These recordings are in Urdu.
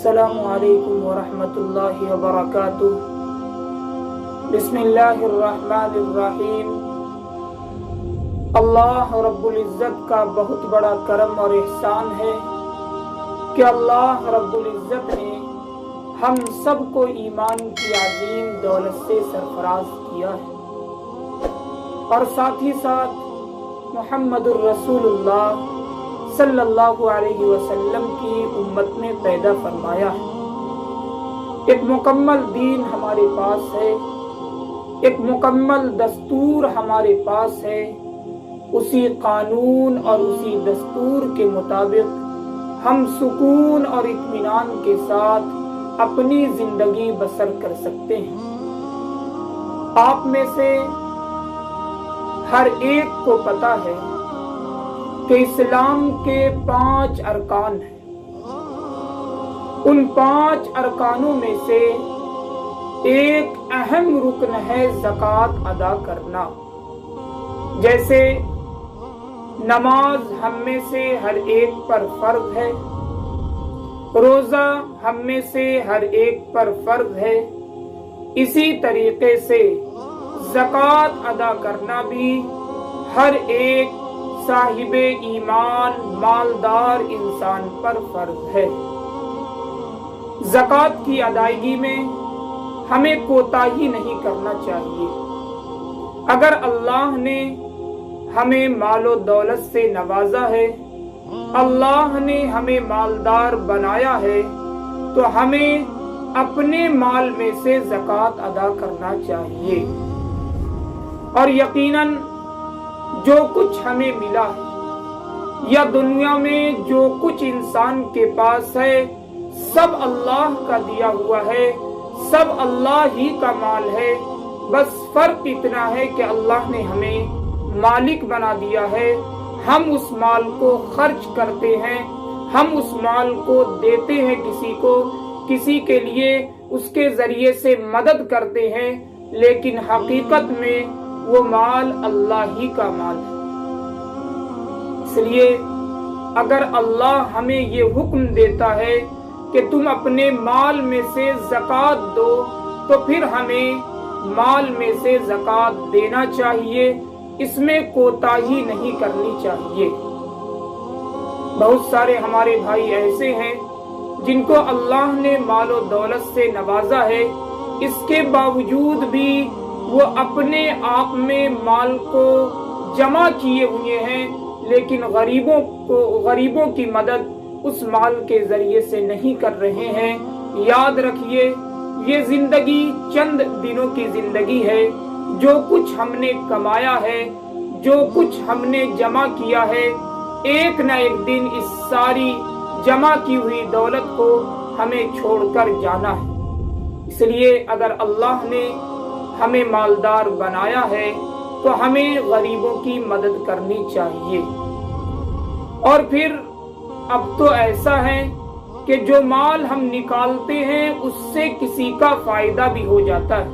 السلام علیکم ورحمۃ اللہ وبرکاتہ۔ بسم اللہ الرحمن الرحیم۔ اللہ رب العزت کا بہت بڑا کرم اور احسان ہے کہ اللہ رب العزت نے ہم سب کو ایمان کی عظیم دولت سے سرفراز کیا ہے اور ساتھ ہی ساتھ محمد الرسول اللہ صلی اللہ علیہ وسلم کی امت میں پیدا فرمایا ہے۔ ایک مکمل دین ہمارے پاس ہے، ایک مکمل دستور ہمارے پاس ہے۔ اسی قانون اور اسی دستور کے مطابق ہم سکون اور اطمینان کے ساتھ اپنی زندگی بسر کر سکتے ہیں۔ آپ میں سے ہر ایک کو پتہ ہے کہ اسلام کے 5 ارکان ہیں۔ ان 5 ارکانوں میں سے ایک اہم رکن ہے زکوٰۃ ادا کرنا۔ جیسے نماز ہم میں سے ہر ایک پر فرض ہے، روزہ ہم میں سے ہر ایک پر فرض ہے، اسی طریقے سے زکوٰۃ ادا کرنا بھی ہر ایک صاحب ایمان مالدار انسان پر فرض ہے۔ زکوٰۃ کی ادائیگی میں ہمیں کوتاہی نہیں کرنا چاہیے۔ اگر اللہ نے ہمیں مال و دولت سے نوازا ہے، اللہ نے ہمیں مالدار بنایا ہے، تو ہمیں اپنے مال میں سے زکوٰۃ ادا کرنا چاہیے۔ اور یقیناً جو کچھ ہمیں ملا ہے یا دنیا میں جو کچھ انسان کے پاس ہے، سب اللہ کا دیا ہوا ہے، سب اللہ ہی کا مال ہے۔ بس فرق اتنا ہے کہ اللہ نے ہمیں مالک بنا دیا ہے۔ ہم اس مال کو خرچ کرتے ہیں، ہم اس مال کو دیتے ہیں کسی کو، کسی کے لیے اس کے ذریعے سے مدد کرتے ہیں، لیکن حقیقت میں وہ مال اللہ ہی کا مال ہے۔ اس لیے اگر اللہ ہمیں یہ حکم دیتا ہے کہ تم اپنے مال میں سے زکوٰۃ دو، تو پھر ہمیں مال میں سے زکوٰۃ دینا چاہیے، اس میں کوتاہی نہیں کرنی چاہیے۔ بہت سارے ہمارے بھائی ایسے ہیں جن کو اللہ نے مال و دولت سے نوازا ہے، اس کے باوجود بھی وہ اپنے آپ میں مال کو جمع کیے ہوئے ہیں، لیکن غریبوں کی مدد اس مال کے ذریعے سے نہیں کر رہے ہیں۔ یاد رکھیے، یہ زندگی چند دنوں کی زندگی ہے۔ جو کچھ ہم نے کمایا ہے، جو کچھ ہم نے جمع کیا ہے، ایک نہ ایک دن اس ساری جمع کی ہوئی دولت کو ہمیں چھوڑ کر جانا ہے۔ اس لیے اگر اللہ نے ہمیں مالدار بنایا ہے تو ہمیں غریبوں کی مدد کرنی چاہیے۔ اور پھر اب تو ایسا ہے کہ جو مال ہم نکالتے ہیں اس سے کسی کا فائدہ بھی ہو جاتا ہے،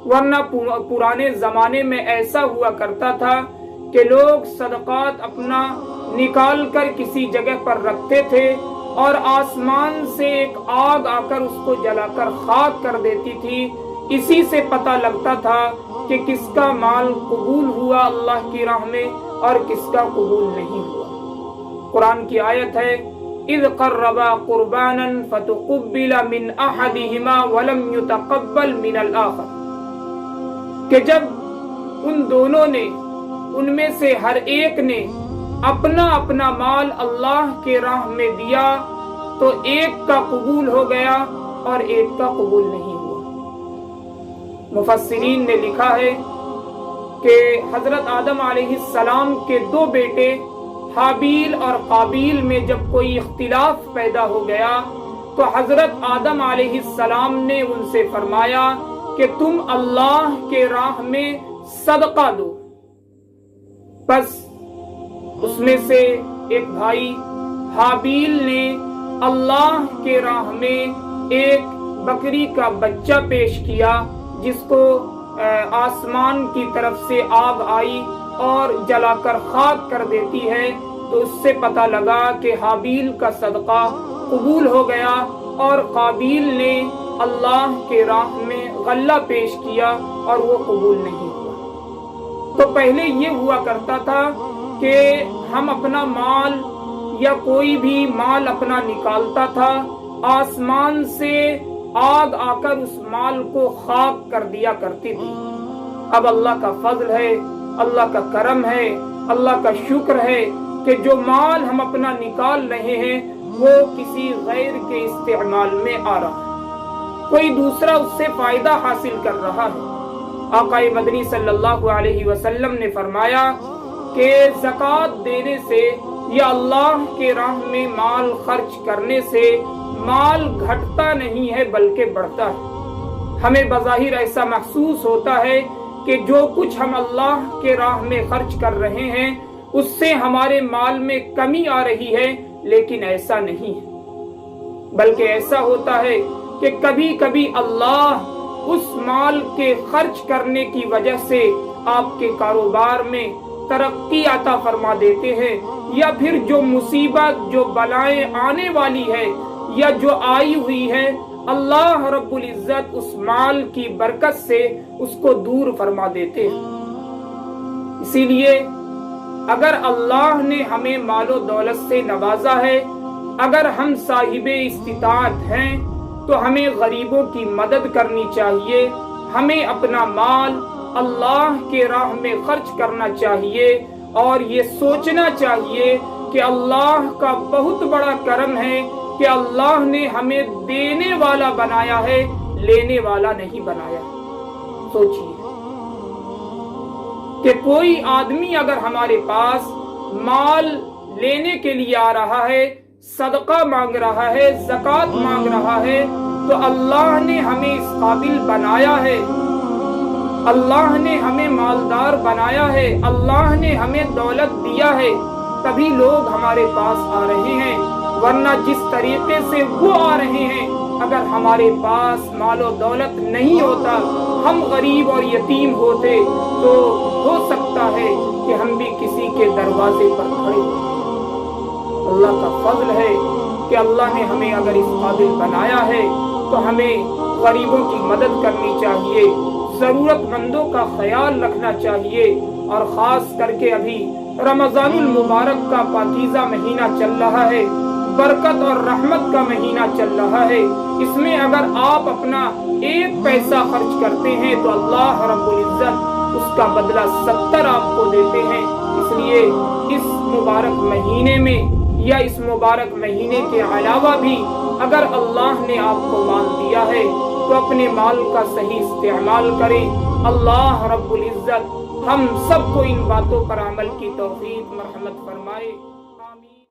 ورنہ پرانے زمانے میں ایسا ہوا کرتا تھا کہ لوگ صدقات اپنا نکال کر کسی جگہ پر رکھتے تھے اور آسمان سے ایک آگ آ کر اس کو جلا کر خاک کر دیتی تھی۔ اسی سے پتہ لگتا تھا کہ کس کا مال قبول ہوا اللہ کی راہ میں اور کس کا قبول نہیں ہوا۔ قرآن کی آیت ہے، اذ قربا قربانا فتقبل من احدہما ولم يتقبل من الآخر، کہ جب ان دونوں نے، ان میں سے ہر ایک نے اپنا اپنا مال اللہ کے راہ میں دیا تو ایک کا قبول ہو گیا اور ایک کا قبول نہیں ہوا۔ مفسرین نے لکھا ہے کہ حضرت آدم علیہ السلام کے 2 بیٹے حابیل اور قابیل میں جب کوئی اختلاف پیدا ہو گیا تو حضرت آدم علیہ السلام نے ان سے فرمایا کہ تم اللہ کے راہ میں صدقہ دو۔ بس اس میں سے ایک بھائی حابیل نے اللہ کے راہ میں ایک بکری کا بچہ پیش کیا، جس کو آسمان کی طرف سے آگ آئی اور جلا کر خاک کر دیتی ہے، تو اس سے پتہ لگا کہ حابیل کا صدقہ قبول ہو گیا اور قابیل نے اللہ کے راہ میں غلہ پیش کیا اور وہ قبول نہیں ہوا۔ تو پہلے یہ ہوا کرتا تھا کہ ہم اپنا مال یا کوئی بھی مال اپنا نکالتا تھا، آسمان سے آگ آ کر اس مال کو خاک کر دیا کرتی تھی۔ اب اللہ کا فضل ہے، اللہ کا کرم ہے، اللہ کا شکر ہے کہ جو مال ہم اپنا نکال رہے ہیں وہ کسی غیر کے استعمال میں آ رہا ہے، کوئی دوسرا اس سے فائدہ حاصل کر رہا ہے۔ آقا مدنی صلی اللہ علیہ وسلم نے فرمایا کہ زکوٰۃ دینے سے یا اللہ کے راہ میں مال خرچ کرنے سے مال گھٹتا نہیں ہے بلکہ بڑھتا ہے۔ ہمیں بظاہر ایسا محسوس ہوتا ہے کہ جو کچھ ہم اللہ کے راہ میں خرچ کر رہے ہیں اس سے ہمارے مال میں کمی آ رہی ہے، لیکن ایسا نہیں ہے، بلکہ ایسا ہوتا ہے کہ کبھی کبھی اللہ اس مال کے خرچ کرنے کی وجہ سے آپ کے کاروبار میں ترقی عطا فرما دیتے ہیں، یا پھر جو مصیبت، جو بلائیں آنے والی ہے یا جو آئی ہوئی ہے، اللہ رب العزت اس مال کی برکت سے اس کو دور فرما دیتے ہیں۔ اسی لیے اگر اللہ نے ہمیں مال و دولت سے نوازا ہے، اگر ہم صاحب استطاعت ہیں تو ہمیں غریبوں کی مدد کرنی چاہیے، ہمیں اپنا مال اللہ کے راہ میں خرچ کرنا چاہیے، اور یہ سوچنا چاہیے کہ اللہ کا بہت بڑا کرم ہے کہ اللہ نے ہمیں دینے والا بنایا ہے، لینے والا نہیں بنایا۔ سوچیے کہ کوئی آدمی اگر ہمارے پاس مال لینے کے لیے آ رہا ہے، صدقہ مانگ رہا ہے، زکوٰۃ مانگ رہا ہے، تو اللہ نے ہمیں اس قابل بنایا ہے، اللہ نے ہمیں مالدار بنایا ہے، اللہ نے ہمیں دولت دیا ہے، تبھی لوگ ہمارے پاس آ رہے ہیں، ورنہ جس طریقے سے وہ آ رہے ہیں، اگر ہمارے پاس مال و دولت نہیں ہوتا، ہم غریب اور یتیم ہوتے، تو ہو سکتا ہے کہ ہم بھی کسی کے دروازے پر کھڑے ہوتے۔ اللہ کا فضل ہے کہ اللہ نے ہمیں اگر اس قابل بنایا ہے تو ہمیں غریبوں کی مدد کرنی چاہیے، ضرورت مندوں کا خیال رکھنا چاہیے، اور خاص کر کے ابھی رمضان المبارک کا پاکیزہ مہینہ چل رہا ہے، برکت اور رحمت کا مہینہ چل رہا ہے، اس میں اگر آپ اپنا ایک پیسہ خرچ کرتے ہیں تو اللہ رب العزت اس کا بدلہ 70 آپ کو دیتے ہیں۔ اس لیے اس مبارک مہینے میں یا اس مبارک مہینے کے علاوہ بھی اگر اللہ نے آپ کو مال دیا ہے تو اپنے مال کا صحیح استعمال کریں۔ اللہ رب العزت ہم سب کو ان باتوں پر عمل کی توفیق مرحمت فرمائے۔